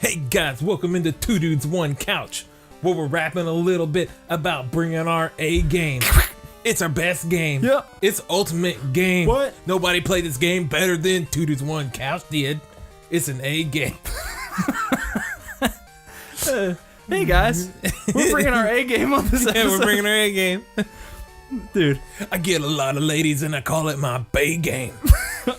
Hey guys, welcome into Two Dudes One Couch, where we're rapping a little bit about bringing our A game. It's our best game. Yep. It's ultimate game. What? Nobody played this game better than Two Dudes One Couch did. It's an A game. Hey guys, we're bringing our A game on this episode. Yeah, we're bringing our A game. Dude. I get a lot of ladies and I call it my Bay game.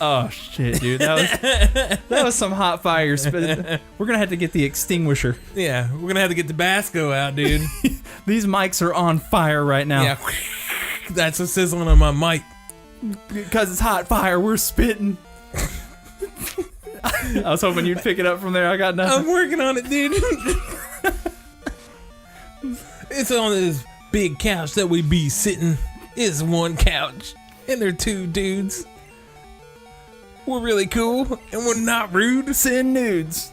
Oh shit, dude, that was some hot fire spit. We're gonna have to get the extinguisher. Yeah, we're gonna have to get Tabasco out, dude. These mics are on fire right now. Yeah, that's a sizzling on my mic. Because it's hot fire, we're spitting. I was hoping you'd pick it up from there. I got nothing. I'm working on it, dude. It's on this big couch that we be sitting. It's one couch, and they're two dudes. We're really cool, and we're not rude. Send nudes.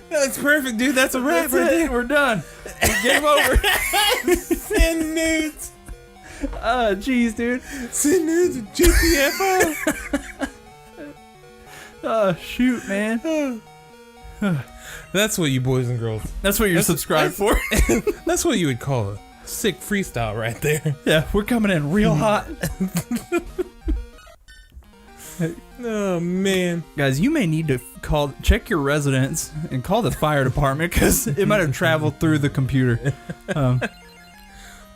That's perfect, dude. That's a wrap That's right it. there. We're done. Game over. Send nudes. Jeez, dude. Send nudes with GPFO. Oh, shoot, man. That's what you boys and girls. That's what you're subscribed for. That's what you would call a sick freestyle right there. Yeah, we're coming in real hot. Oh, man. Guys, you may need to check your residence and call the fire department because it might have traveled through the computer.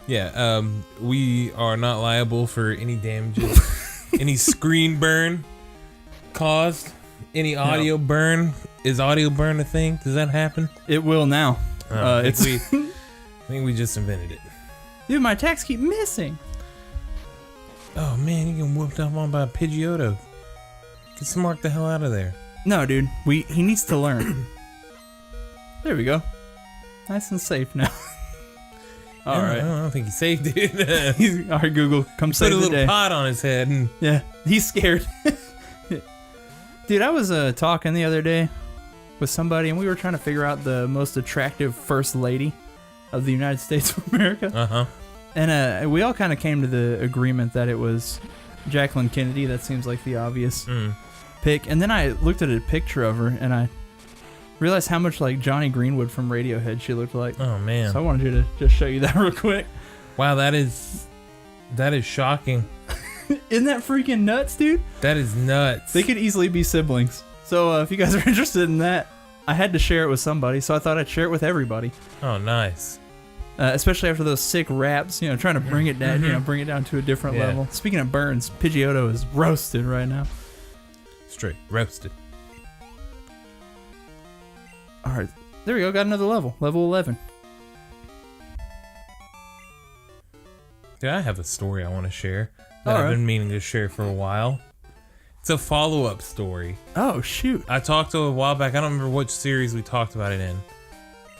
Yeah, we are not liable for any damages, any screen burn caused, any audio burn. Is audio burn a thing? Does that happen? It will now. I think we just invented it. Dude, my attacks keep missing. Oh man, you get whooped up on by a Pidgeotto. Get Smart the hell out of there. No, dude, he needs to learn. There we go. Nice and safe now. All right. I don't think he's safe, dude. All right, Google, come save Put a the little day. pot on his head. And Yeah, he's scared. Dude, I was talking the other day with somebody, and we were trying to figure out the most attractive first lady of the United States of America. And we all kind of came to the agreement that it was Jacqueline Kennedy. That seems like the obvious pick. And then I looked at a picture of her, and I realized how much like Johnny Greenwood from Radiohead she looked like. Oh man! So I wanted you to just show you that real quick. Wow, that is shocking. Isn't that freaking nuts, dude? That is nuts. They could easily be siblings. So if you guys are interested in that, I had to share it with somebody, so I thought I'd share it with everybody. Oh, nice. Especially after those sick raps, trying to bring it down, bring it down to a different level. Speaking of burns, Pidgeotto is roasted right now. Straight roasted. All right, there we go. Got another level, level 11. Dude, I have a story I want to share that I've been meaning to share for a while. It's a follow-up story. Oh, shoot. I talked a while back. I don't remember which series we talked about it in.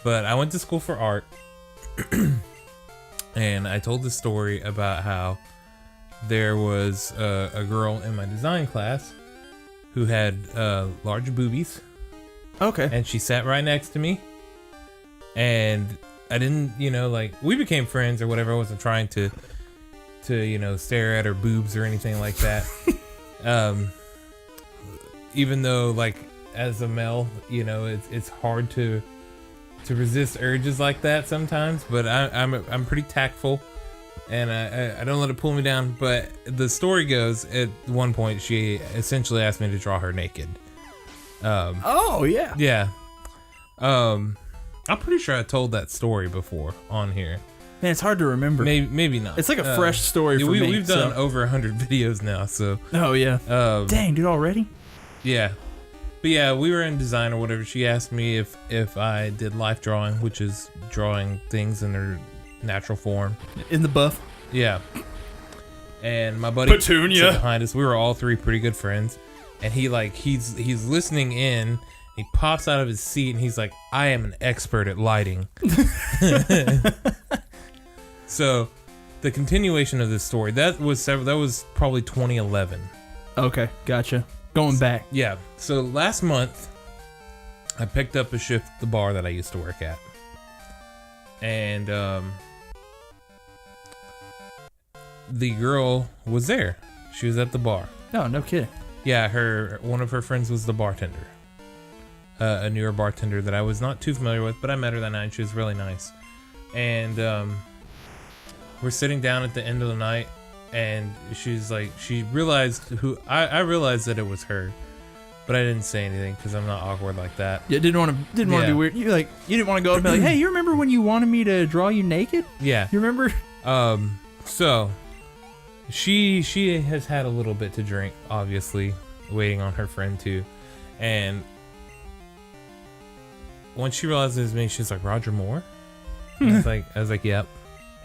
But I went to school for art. And I told the story about how there was a girl in my design class who had large boobies. Okay. And she sat right next to me. And I didn't, we became friends or whatever. I wasn't trying to stare at her boobs or anything like that. Even though, like, as a male, it's hard to resist urges like that sometimes. But I'm pretty tactful, and I don't let it pull me down. But the story goes, at one point, she essentially asked me to draw her naked. Oh yeah. Yeah. I'm pretty sure I told that story before on here. Man, it's hard to remember. Maybe not. It's like a fresh story for me. We've done over 100 videos now, so. Oh yeah. Dang, dude, already? Yeah. But yeah, we were in design or whatever. She asked me if I did life drawing, which is drawing things in their natural form. In the buff. Yeah. And my buddy Petunia behind us. We were all three pretty good friends, and he's listening in. He pops out of his seat and he's like, "I am an expert at lighting." So, the continuation of this story that was probably 2011. Okay, gotcha. Going back. Yeah. So last month, I picked up a shift at the bar that I used to work at, and the girl was there. She was at the bar. Oh, no kidding. Yeah, one of her friends was the bartender. A newer bartender that I was not too familiar with, but I met her that night and she was really nice. And we're sitting down at the end of the night and she's like, she realized I realized that it was her, but I didn't say anything because I'm not awkward like that. Yeah, didn't want to be weird. You didn't want to go up and be like, hey, you remember when you wanted me to draw you naked? Yeah. You remember? So she has had a little bit to drink, obviously, waiting on her friend too, and when she realized it was me, she's like, Roger Moore? I was like, yep.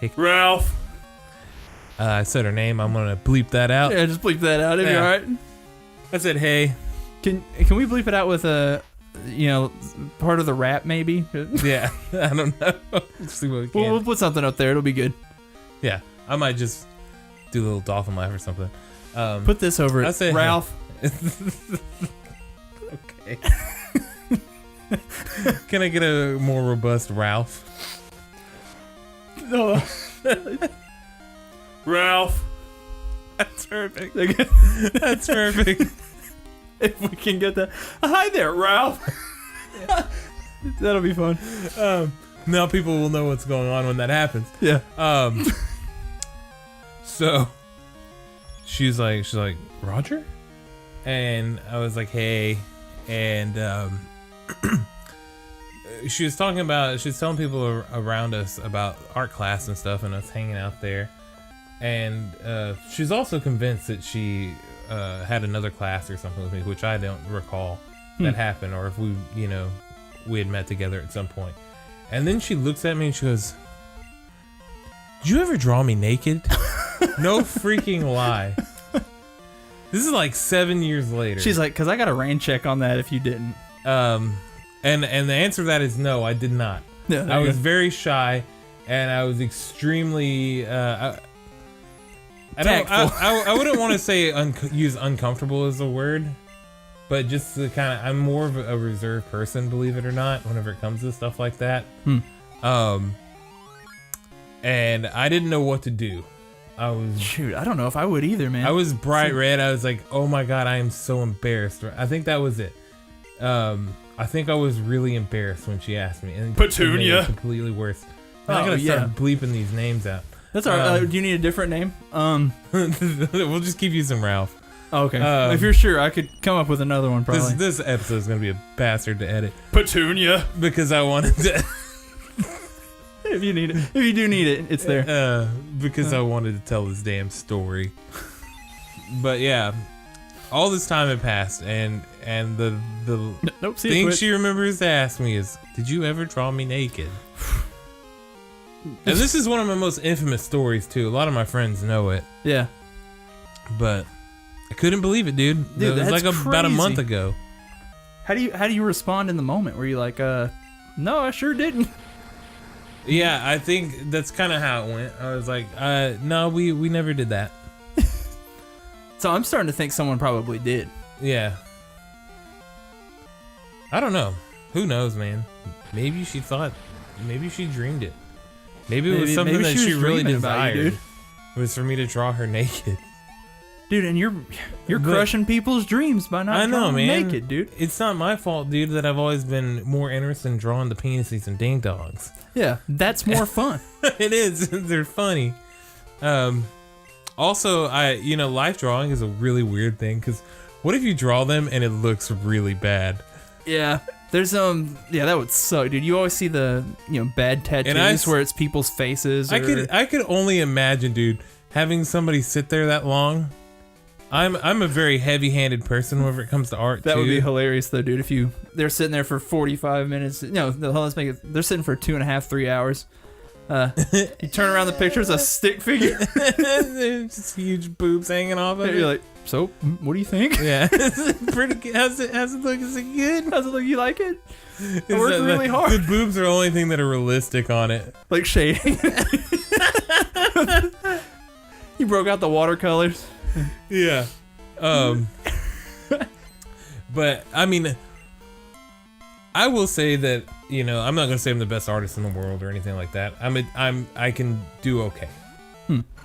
Hey, Ralph. I said her name. I'm gonna bleep that out. Yeah, just bleep that out. It'll be all right. I said, hey. Can we bleep it out with part of the rap maybe? Yeah, I don't know. Let's see what we can. We'll put something up there. It'll be good. Yeah, I might just do a little dolphin laugh or something. Put this over it. I said, Ralph. Hey. Okay. Can I get a more robust Ralph? No. Ralph. That's perfect. That's perfect. If we can get that. Hi there, Ralph. That'll be fun. Now people will know what's going on when that happens. Yeah. So she's like, Roger? And I was like, hey. And she was telling people around us about art class and stuff and us hanging out there. And she's also convinced that she had another class or something with me, which I don't recall that happened, or if we had met together at some point. And then she looks at me and she goes, did you ever draw me naked? No freaking lie. This is like 7 years later. She's like, because I got a rain check on that if you didn't. And the answer to that is no, I did not. Yeah, I was very shy, and I was extremely. I wouldn't want to say use uncomfortable as a word, but just the kind of, I'm more of a reserved person, believe it or not, whenever it comes to stuff like that. And I didn't know what to do. I don't know if I would either, man. I was bright red. I was like, oh my God, I am so embarrassed. I think that was it. I think I was really embarrassed when she asked me. And Petunia. It made it completely worse. I gotta start bleeping these names out. That's all right. Do you need a different name? We'll just keep using Ralph. Okay. If you're sure, I could come up with another one probably. This episode is gonna be a bastard to edit. Petunia. Because I wanted to. If you do need it, it's there. Because I wanted to tell this damn story. But yeah, all this time had passed, and the thing she remembers to ask me is, "Did you ever draw me naked?" And this is one of my most infamous stories too. A lot of my friends know it. Yeah. But I couldn't believe it, dude. It was like about a month ago. How do you respond in the moment? Were you like, no, I sure didn't. Yeah, I think that's kind of how it went. I was like, no, we never did that. So I'm starting to think someone probably did. Yeah. I don't know. Who knows, man? Maybe she dreamed it. Maybe it was something that she really desired. You, dude. It was for me to draw her naked. Dude, and you're crushing people's dreams by not drawing them naked, dude. It's not my fault, dude, that I've always been more interested in drawing the penises and ding dongs. Yeah, that's more fun. It is. They're funny. Also, life drawing is a really weird thing, because what if you draw them and it looks really bad? Yeah. There's that would suck, dude. You always see the bad tattoos where it's people's faces. I could only imagine, dude, having somebody sit there that long. I'm a very heavy-handed person whenever it comes to art. That would be hilarious, though, dude. If they're sitting there for 45 minutes. Let's make it. They're sitting for 2.5, 3 hours. You turn around the picture, it's a stick figure. Just huge boobs hanging off of it. You're like, so what do you think? Yeah, it's pretty good. How's it look? Is it good? How's it look? You like it? I worked really hard. The boobs are the only thing that are realistic on it. Like shading. You broke out the watercolors. Yeah. But I mean, I will say that I'm not gonna say I'm the best artist in the world or anything like that. I can do okay.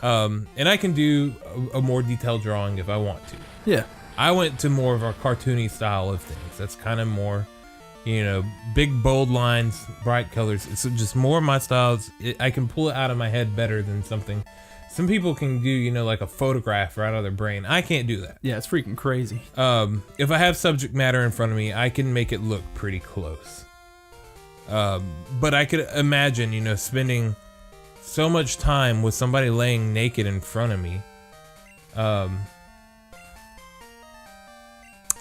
And I can do a more detailed drawing if I want to. Yeah. I went to more of a cartoony style of things. That's kind of more, big bold lines, bright colors. It's just more of my styles. I can pull it out of my head better than something. Some people can do, like a photograph right out of their brain. I can't do that. Yeah, it's freaking crazy. If I have subject matter in front of me, I can make it look pretty close. But I could imagine, spending so much time with somebody laying naked in front of me.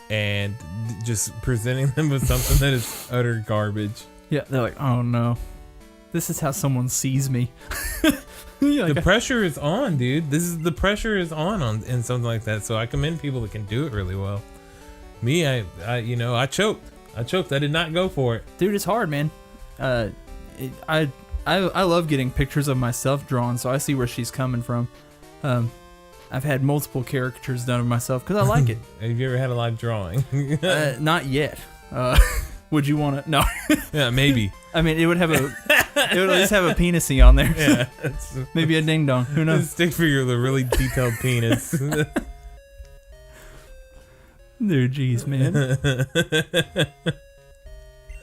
And just presenting them with something that is utter garbage. Yeah, they're like, oh no, this is how someone sees me. The pressure is on, dude. The pressure is on in something like that. So I commend people that can do it really well. Me, I choked. I did not go for it. Dude, it's hard, man. I love getting pictures of myself drawn, so I see where she's coming from. I've had multiple caricatures done of myself because I like it. Have you ever had a live drawing? Not yet. Would you want to? No. Yeah, maybe. I mean, it would at least have a penis-y on there. Yeah. Maybe a ding-dong. Who knows? Stick figure with a really detailed penis. Dude, jeez, man.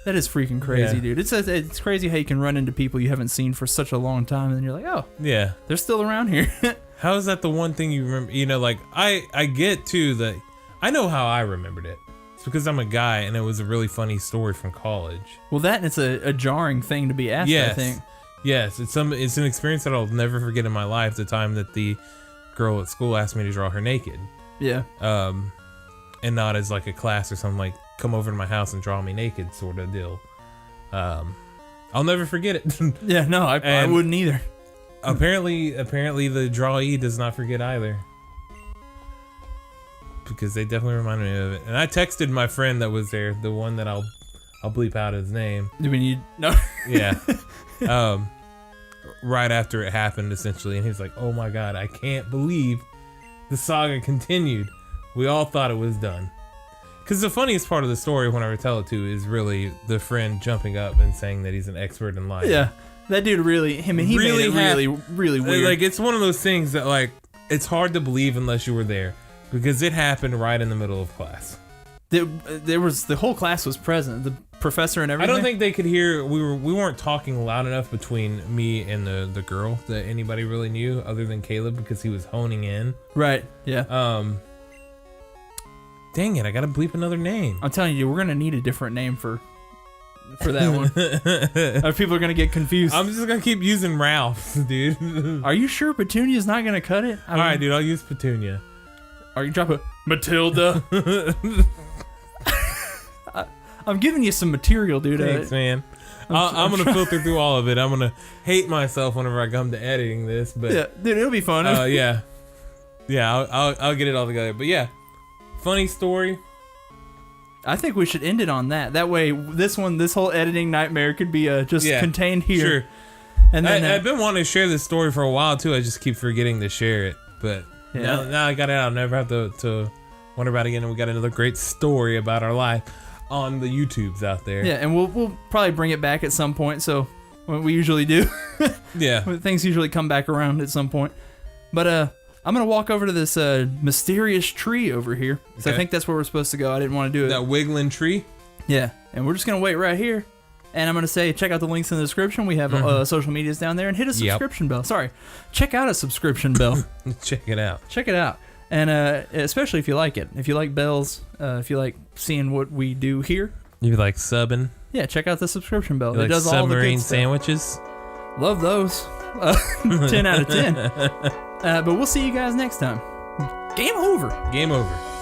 That is freaking crazy, dude. It's crazy how you can run into people you haven't seen for such a long time, and then you're like, oh, yeah, they're still around here. How is that the one thing you remember? Like, I get, too, that I know how I remembered it. It's because I'm a guy, and it was a really funny story from college. Well, and it's a jarring thing to be asked, yes. I think. Yes, it's an experience that I'll never forget in my life, the time that the girl at school asked me to draw her naked. Yeah. And not as like a class or something, like come over to my house and draw me naked sort of deal. I'll never forget it. Yeah, no, I wouldn't either. Apparently the drawee does not forget either. Because they definitely reminded me of it. And I texted my friend that was there, the one that I'll bleep out his name. No. Yeah. Right after it happened, essentially, and he was like, "Oh my god, I can't believe the saga continued. We all thought it was done." Because the funniest part of the story, when I tell it to, is really the friend jumping up and saying that he's an expert in lying. Yeah, that dude really made it really weird. Like, it's one of those things that, like, it's hard to believe unless you were there, because it happened right in the middle of class. The whole class was present, the professor and everything. I don't think they could hear. We weren't talking loud enough between me and the girl that anybody really knew, other than Caleb, because he was honing in. Right. Yeah. Dang it! I gotta bleep another name. I'm telling you, we're gonna need a different name for that one. People are gonna get confused. I'm just gonna keep using Ralph, dude. Are you sure Petunia's not gonna cut it? All right, dude. I'll use Petunia. Are you dropping Matilda? I'm giving you some material, dude. Thanks, man. I'm gonna filter through all of it. I'm gonna hate myself whenever I come to editing this, but yeah, dude, it'll be fun. Yeah. I'll get it all together. But yeah, funny story. I think we should end it on that. That way, this whole editing nightmare could be just contained here. Sure. And then I've been wanting to share this story for a while too. I just keep forgetting to share it, but now I got it out. I'll never have to wonder about it again. And we got another great story about our life on the YouTubes out there. Yeah, and we'll probably bring it back at some point. So what we usually do. Yeah. Things usually come back around at some point. But I'm gonna walk over to this mysterious tree over here. So I think that's where we're supposed to go. I didn't want to do it. That wiggling tree? Yeah. And we're just gonna wait right here. And I'm gonna say, check out the links in the description. We have social medias down there, and hit a subscription bell. Sorry, check out a subscription bell. Check it out. Check it out. And especially if you like it. If you like bells, if you like seeing what we do here. You like subbing? Yeah, check out the subscription bell. It does all the good stuff. Submarine sandwiches? Love those. 10 out of 10. But we'll see you guys next time. Game over. Game over.